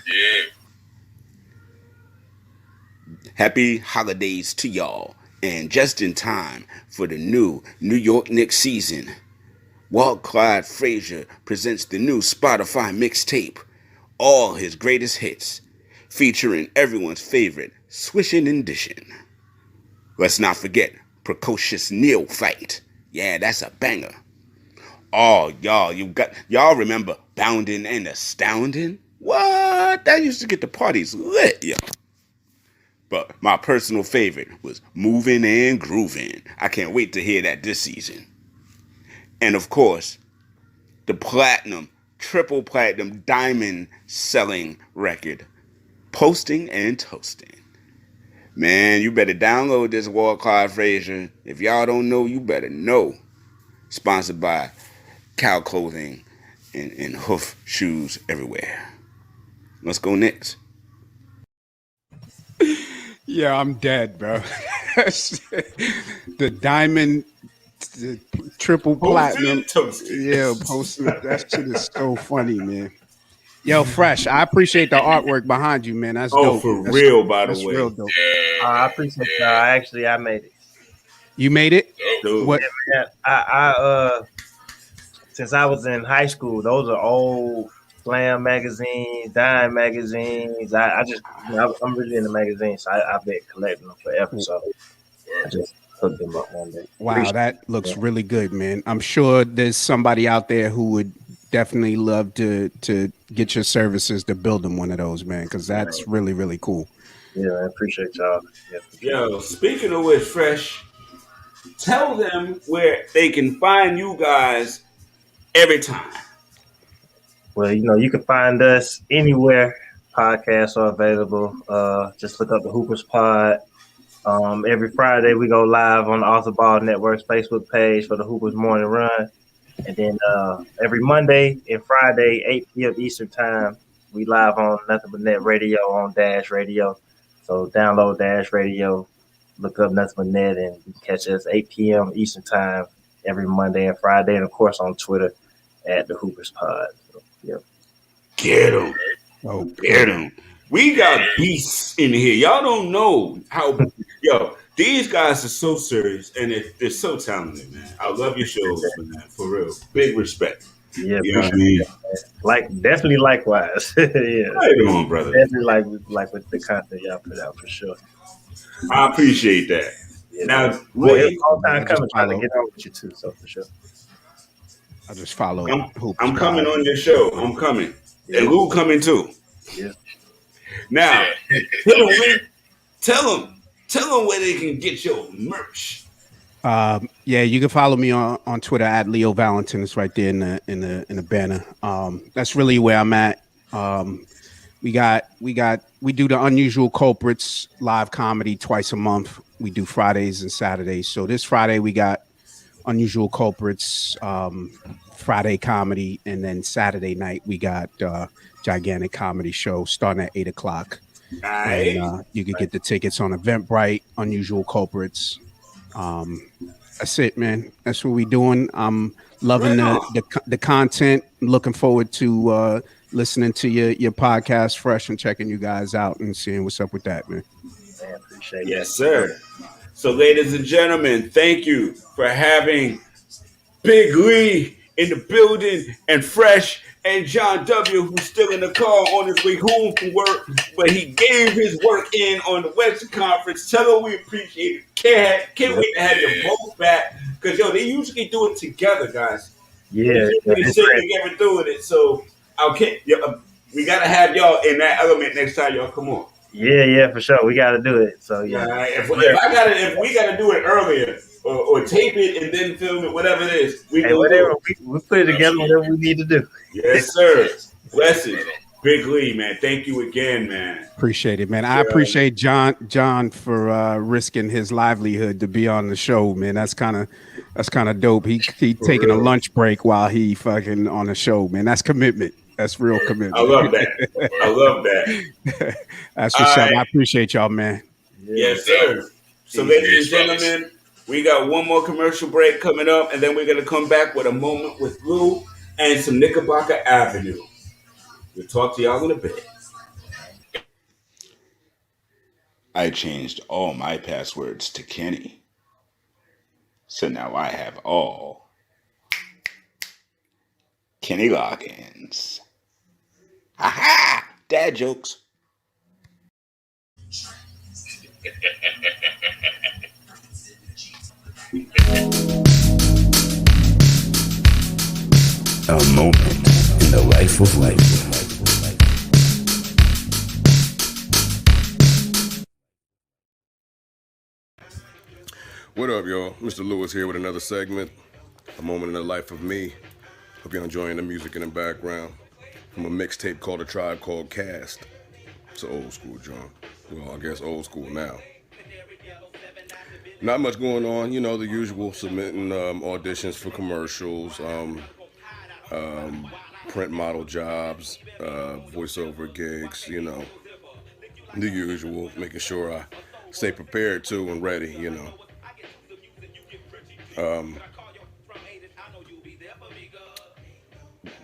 Yeah. Happy holidays to y'all. And just in time for the new New York Knicks season, Walt Clyde Frazier presents the new Spotify mixtape, All His Greatest Hits, featuring everyone's favorite swishing and dishing. Let's not forget Precocious Neophyte. Yeah, that's a banger. Oh, y'all remember Boundin' and Astoundin'? What? That used to get the parties lit, yo. But my personal favorite was Moving and Grooving. I can't wait to hear that this season. And of course, the triple platinum, diamond selling record, Posting and Toasting. Man, you better download this Walt Clyde Frazier. If y'all don't know, you better know. Sponsored by Cow Clothing and Hoof Shoes everywhere. Let's go next. Yeah, I'm dead, bro. The diamond, the triple platinum. Yeah, posting. That shit is so funny, man. Yo, Fresh, I appreciate the artwork behind you, man. That's dope. For real, by the way. Real dope. I appreciate that. I made it. You made it? Dude. What? Yeah, I since I was in high school, those are old Slam magazines, Dime magazines. I'm really into magazines, so I've been collecting them forever. So I just hooked them up one day. Wow, that looks really good, man. I'm sure there's somebody out there who would definitely love to get your services to build them one of those, man, because that's really, really cool. Yeah, I appreciate y'all. Yo, speaking of which, Fresh, tell them where they can find you guys every time. Well, you can find us anywhere podcasts are available. Just look up the Hoopers Pod. Every Friday we go live on the Author Ball Network's Facebook page for the Hoopers Morning Run. And then every Monday and Friday, 8 p.m. Eastern Time, we live on Nothing But Net Radio on Dash Radio. So download Dash Radio, look up Nothing But Net, and you can catch us 8 p.m. Eastern Time every Monday and Friday. And, of course, on Twitter at the Hoopers Pod. So, yep. Get them. Oh, get them. We got beasts in here. Y'all don't know how. Yo, these guys are so serious and they're so talented, man. I love your shows, man. For real. Big respect. Yeah, you know what I mean? Definitely likewise. Yeah. How you doing, brother? Definitely like with the content y'all put out for sure. I appreciate that. Yeah, now, it's all time coming trying to get on with you too, so for sure. I just follow. I'm coming on your show. I'm coming. Yeah. And Lou coming too. Yeah. Now, tell them where they can get your merch. Yeah, you can follow me on Twitter at Leo Valentin. It's right there in the banner. That's really where I'm at. Um, we do the Unusual Culprits live comedy twice a month. We do Fridays and Saturdays. So this Friday we got Unusual Culprits, Friday comedy, and then Saturday night we got Gigantic Comedy Show starting at 8 o'clock. And Nice. you could get the tickets on Eventbrite, Unusual Culprits. Um, that's it, man. That's what we doing. I'm loving Right on. the content. Looking forward to listening to your podcast, fresh, and checking you guys out and seeing what's up with that, man. Man, appreciate it. Yes, sir. So, ladies and gentlemen, thank you for having Big Lee in the building and Fresh and John W., who's still in the car on his way home from work, but he gave his work in on the Western Conference. Tell him we appreciate it. Can't wait to have you both back because, yo, they usually do it together, guys. Yeah, They sit together doing it. So, okay, we got to have y'all in that element next time y'all come on. yeah, for sure. We got to do it. So yeah, If we gotta do it earlier or tape it and then film it, whatever it is, we put it together. Whatever we need to do. Yes, sir. Blessings, Big Lee, man. Thank you again, man. Appreciate it, man. I appreciate John for risking his livelihood to be on the show, man. That's kind of dope. He taking a lunch break while he fucking on the show, man. That's commitment. That's real commitment. I love that. That's what's up. I appreciate y'all, man. Yes, sir. So, ladies and gentlemen, we got one more commercial break coming up, and then we're gonna come back with a moment with Lou and some Knickerbocker Avenue. We'll talk to y'all in a bit. I changed all my passwords to Kenny. So now I have all Kenny logins. Aha! Dad jokes. A moment in the life of life. What up, y'all? Mr. Lewis here with another segment, A Moment in the Life of Me. Hope you're enjoying the music in the background from a mixtape called A Tribe Called Cast. It's an old school joint. Well, I guess old school now. Not much going on, you know, the usual, submitting auditions for commercials, print model jobs, voiceover gigs, you know, the usual, making sure I stay prepared too and ready, you know.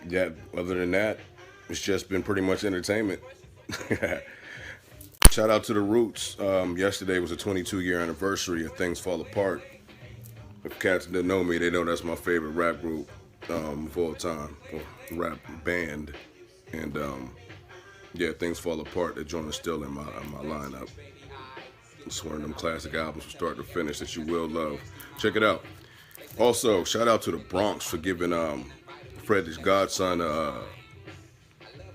Yeah, other than that, it's just been pretty much entertainment. Shout out to the Roots. Yesterday was a 22-year anniversary of Things Fall Apart. If cats that know me, they know that's my favorite rap group of all time, or rap band. And yeah, Things Fall Apart, that joint is still in my lineup. It's one of them classic albums from start to finish that you will love. Check it out. Also, shout out to the Bronx for giving Fred's godson,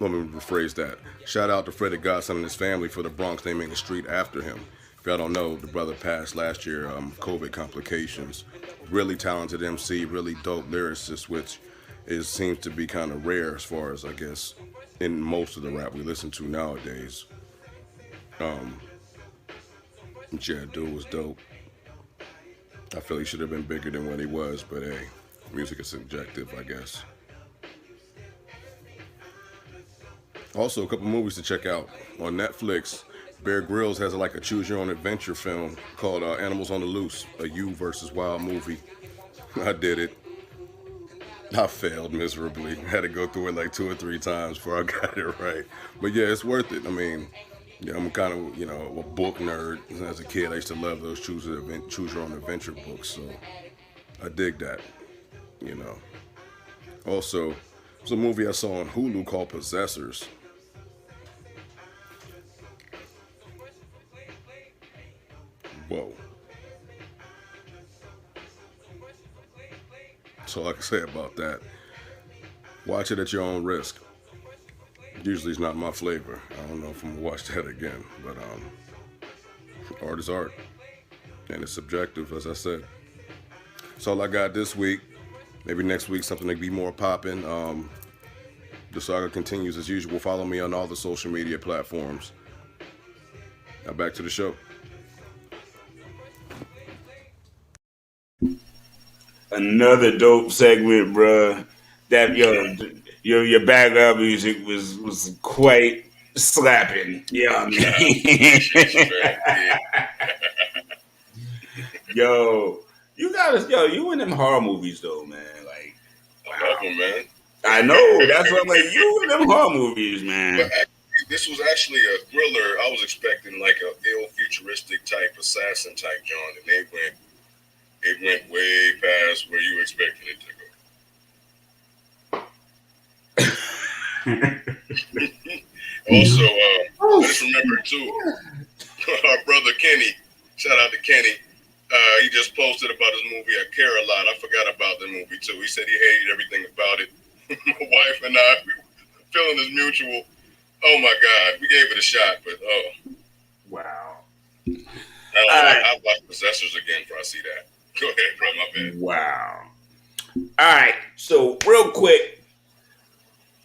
let me rephrase that. Shout out to Freddie Godson and his family for the Bronx naming the street after him. If y'all don't know, the brother passed last year, COVID complications. Really talented MC, really dope lyricist, which seems to be kind of rare as far as, I guess, in most of the rap we listen to nowadays. Yeah, dude was dope. I feel he should have been bigger than what he was, but hey, music is subjective, I guess. Also, a couple movies to check out. On Netflix, Bear Grylls has like a choose-your-own-adventure film called Animals on the Loose, a you versus wild movie. I did it. I failed miserably. Had to go through it like 2 or 3 times before I got it right. But yeah, it's worth it. I mean, yeah, I'm kind of, you know, a book nerd. As a kid, I used to love those choose-your-own-adventure books, so I dig that, you know. Also, there's a movie I saw on Hulu called Possessors. Whoa. That's all I can say about that. Watch it at your own risk. Usually it's not my flavor. I don't know if I'm gonna watch that again, but art is art. And it's subjective, as I said. That's all I got this week. Maybe next week something to be more popping. The saga continues as usual. Follow me on all the social media platforms. Now back to the show. Another dope segment, bruh. That your background music was quite slapping. You know what I mean? Yo, you in them horror movies though, man. Like, I love them, man. I know. That's what I'm like. You in them horror movies, man. But actually, this was actually a thriller. I was expecting like a ill futuristic type assassin type John, and it went way past where you expected it to go. Also, I just remember too, our brother Kenny. Shout out to Kenny. He just posted about his movie I Care a Lot. I forgot about the movie too. He said he hated everything about it. My wife and I, we were feeling this mutual. Oh my God, we gave it a shot, but wow. I'll watch Possessors again before I see that. Go ahead, bro. My bad. Wow. All right. So real quick,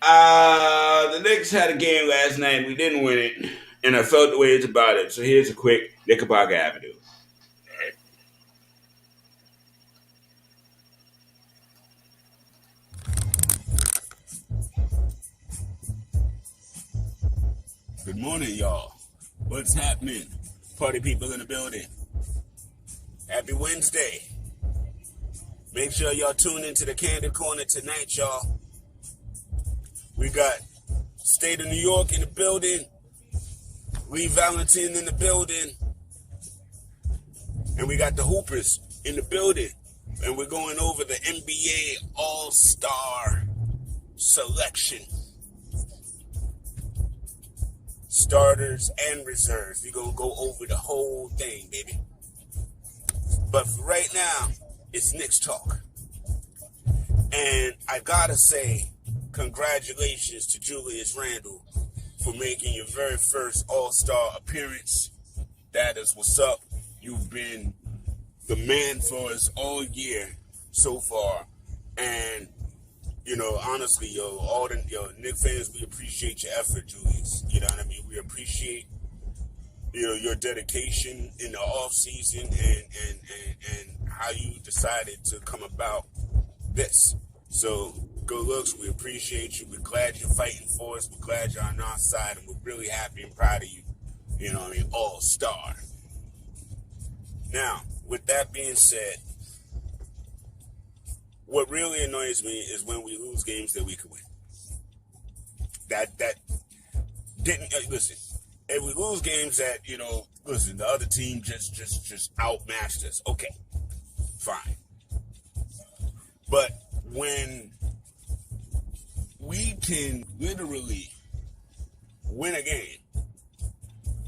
the Knicks had a game last night. We didn't win it, and I felt the way it's about it. So here's a quick Knickerbocker Avenue. All right. Good morning, y'all. What's happening? Party people in the building. Happy Wednesday. Make sure y'all tune into the Candid Corner tonight, y'all. We got State of New York in the building. Valentin in the building. And we got the Hoopers in the building. And we're going over the NBA All-Star selection. Starters and reserves. We're going to go over the whole thing, baby. But for right now, it's Knicks talk. And I gotta say, congratulations to Julius Randle for making your very first All-Star appearance. That is what's up. You've been the man for us all year so far. And, honestly, all the Knicks fans, we appreciate your effort, Julius. You know what I mean? We appreciate your dedication in the off season and how you decided to come about this. So good looks. We appreciate you. We're glad you're fighting for us. We're glad you're on our side, and we're really happy and proud of you. You know what I mean? All-star. Now, with that being said, what really annoys me is when we lose games that we could win. That didn't listen. If we lose games that, the other team just outmatched us, okay, fine. But when we can literally win a game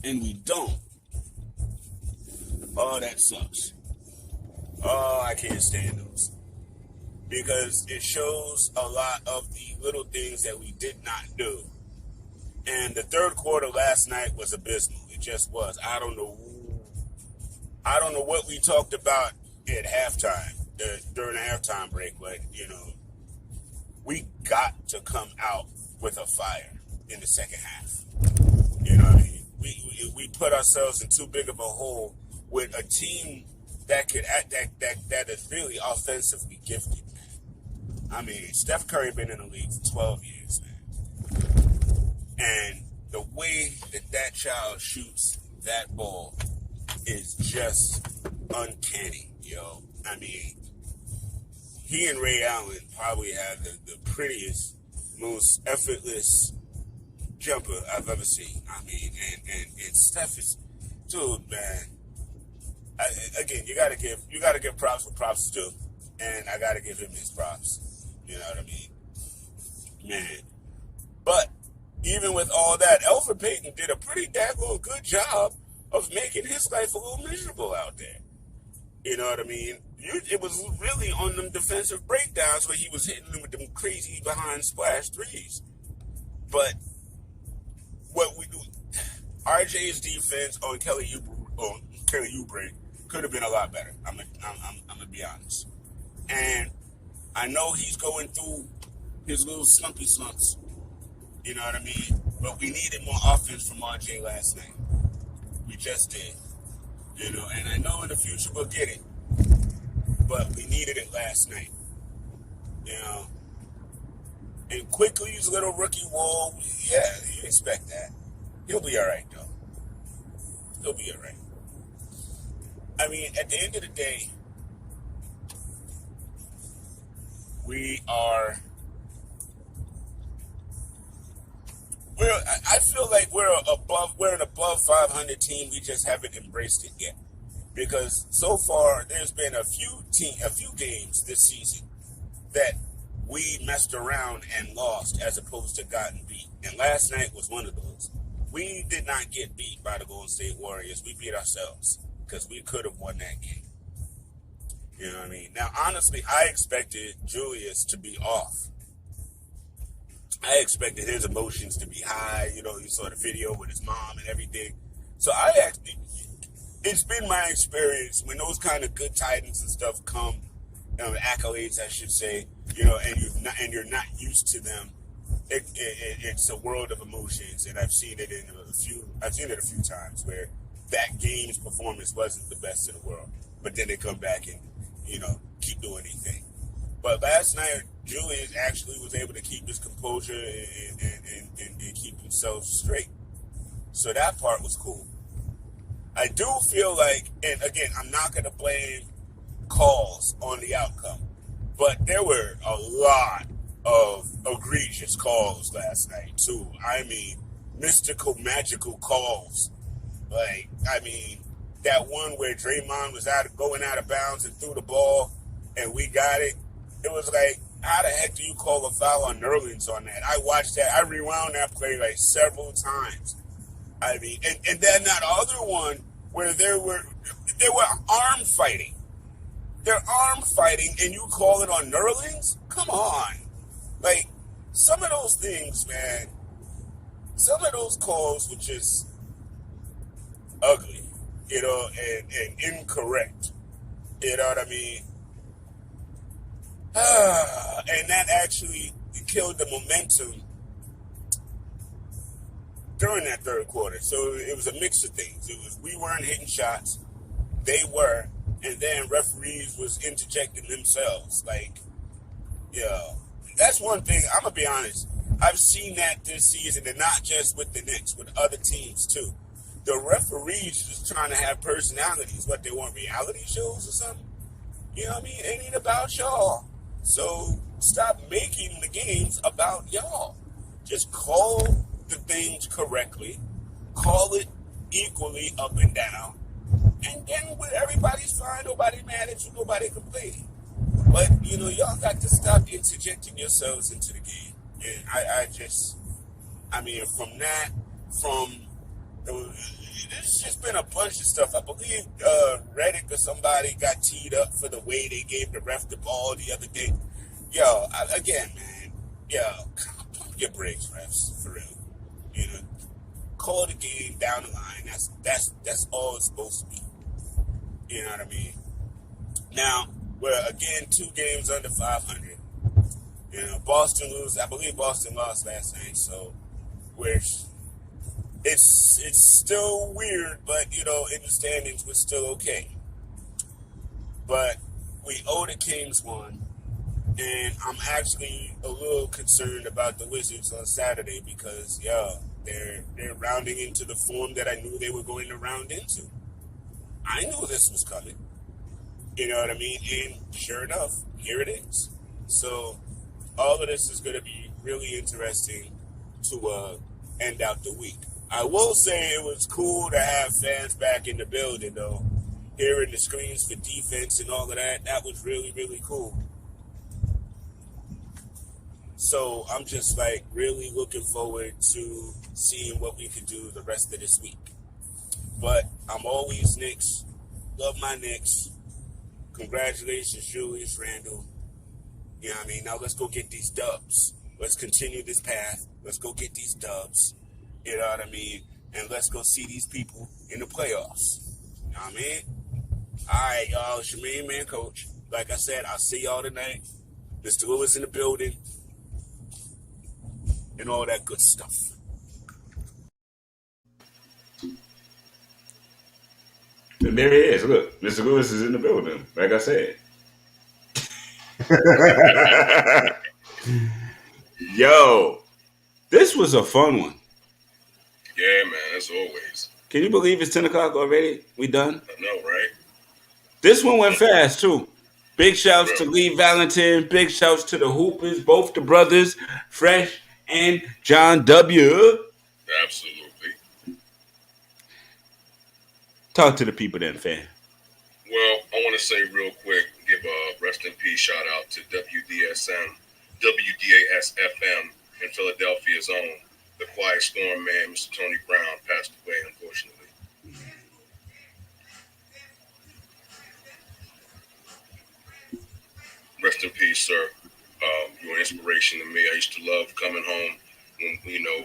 and we don't, oh, that sucks. Oh, I can't stand those. Because it shows a lot of the little things that we did not do. And the third quarter last night was abysmal. It just was. I don't know what we talked about at halftime, during the halftime break, but, we got to come out with a fire in the second half. You know what I mean? We put ourselves in too big of a hole with a team that could that is really offensively gifted, man. I mean, Steph Curry been in the league for 12 years, man. And the way that child shoots that ball is just uncanny, yo. I mean, he and Ray Allen probably have the prettiest, most effortless jumper I've ever seen. I mean, and Steph is, dude, man. Again, you gotta give props for props to do, and I gotta give him his props. You know what I mean, man. But even with all that, Elfrid Payton did a pretty daggone good job of making his life a little miserable out there. You know what I mean? It was really on them defensive breakdowns where he was hitting them with them crazy behind splash threes. But what we do, RJ's defense on Kelly Oubre could have been a lot better. I'm gonna be honest. And I know he's going through his little slumpy slumps. You know what I mean? But we needed more offense from RJ last night. We just did. You know, and I know in the future we'll get it. But we needed it last night. You know. And Quickly's little rookie wall, yeah, you expect that. He'll be all right, though. He'll be all right. I mean, at the end of the day, I feel like we're an above 500 team. We just haven't embraced it yet. Because so far, there's been a few games this season that we messed around and lost as opposed to gotten beat. And last night was one of those. We did not get beat by the Golden State Warriors. We beat ourselves because we could have won that game. You know what I mean? Now, honestly, I expected Julius to be off. I expected his emotions to be high. You know, you saw the video with his mom and everything. So it's been my experience when those kind of good tidings and stuff come, accolades, I should say, you know, and you're not used to them. It's a world of emotions, and I've seen it a few times where that game's performance wasn't the best in the world, but then they come back and, you know, keep doing their thing. But last night, Julius actually was able to keep his composure and keep himself straight. So that part was cool. I do feel like, and again, I'm not going to blame calls on the outcome, but there were a lot of egregious calls last night, too. I mean, mystical, magical calls. Like, I mean, that one where Draymond was going out of bounds and threw the ball, and we got it. It was like, how the heck do you call a foul on Nerlens on that? I watched that. I rewound that play like several times. I mean, and then that other one where they were arm fighting. They're arm fighting, and you call it on Nerlens? Come on. Like, some of those things, man, some of those calls were just ugly, you know, and incorrect. You know what I mean? And that actually killed the momentum during that third quarter. So it was a mix of things. It was we weren't hitting shots, they were, and then referees was interjecting themselves. Like, yeah, that's one thing. I'm gonna be honest. I've seen that this season, and not just with the Knicks, with other teams too. The referees just trying to have personalities. What, they want reality shows or something? You know what I mean? It ain't about y'all. So stop making the games about y'all. Just call the things correctly, call it equally up and down, and then when everybody's fine, nobody mad at you, nobody complaining. But, you know, y'all got to stop interjecting yourselves into the game. And it's just been a bunch of stuff. I believe Reddick or somebody got teed up for the way they gave the ref the ball the other day. Yo, pump your brakes, refs, for real. You know, call the game down the line. That's all it's supposed to be. You know what I mean? Now, we're again 2 games under 500. You know, Boston lose. I believe Boston lost last night, so it's still weird, but, you know, in the standings, we're still okay. But we owe the Kings one, and I'm actually a little concerned about the Wizards on Saturday because, they're rounding into the form that I knew they were going to round into. I knew this was coming. You know what I mean? And sure enough, here it is. So all of this is going to be really interesting to end out the week. I will say it was cool to have fans back in the building, though. Hearing the screams for defense and all of that, that was really, really cool. So I'm just like really looking forward to seeing what we can do the rest of this week. But I'm always Knicks. Love my Knicks. Congratulations, Julius Randle. You know what I mean? Now let's go get these dubs. Let's continue this path. Let's go get these dubs. You know what I mean? And let's go see these people in the playoffs. You know what I mean? All right, y'all. It's your main man, Coach. Like I said, I'll see y'all tonight. Mr. Lewis in the building. And all that good stuff. And there he is. Look, Mr. Lewis is in the building, like I said. Yo, this was a fun one. Yeah, man, as always. Can you believe it's 10 o'clock already? We done? I know, right? This one went fast, too. Big shouts to Lee Valentin. Big shouts to the Hoopers, both the brothers, Fresh and John W. Absolutely. Talk to the people then, fam. Well, I want to say real quick, give a rest in peace shout out to WDAS-FM in Philadelphia's own. The Quiet Storm man, Mr. Tony Brown, passed away, unfortunately. Rest in peace, sir. You were an inspiration to me. I used to love coming home,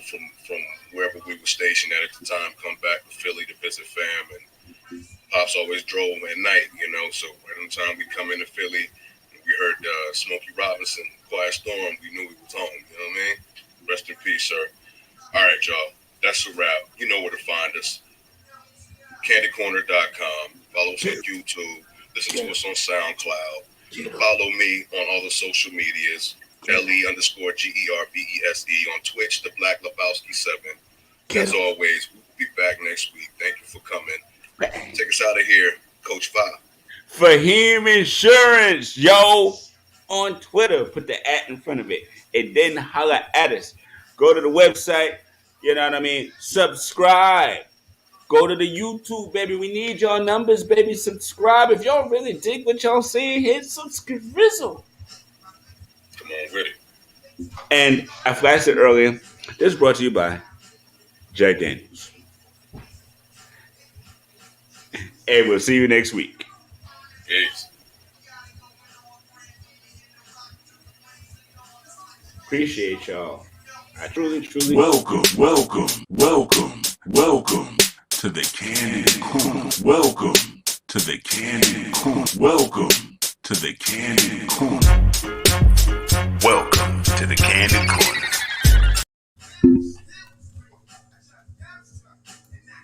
from wherever we were stationed at the time, come back to Philly to visit fam. And Pops always drove at night, so every time we come into Philly, we heard Smokey Robinson, Quiet Storm, we knew he was home, you know what I mean? Rest in peace, sir. All right, y'all. That's a wrap. You know where to find us. CandidCorner.com. Follow us on YouTube. Listen to us on SoundCloud. Follow me on all the social medias. LE_GERBESE on Twitch, the Black Lebowski 7. As always, we'll be back next week. Thank you for coming. Take us out of here, Coach Fa. Fahim Insurance, yo, on Twitter. Put the @ in front of it. And then holler at us. Go to the website. You know what I mean? Subscribe. Go to the YouTube, baby. We need y'all numbers, baby. Subscribe. If y'all really dig what y'all see, hit subscribe. Come on with it. And I flashed it earlier. This is brought to you by Jack Daniels. And we'll see you next week. Peace. Appreciate y'all. I truly. Welcome to the Candid Corner. Welcome to the Candid Corner. Welcome to the Candid Corner. Welcome to the Candid Corner.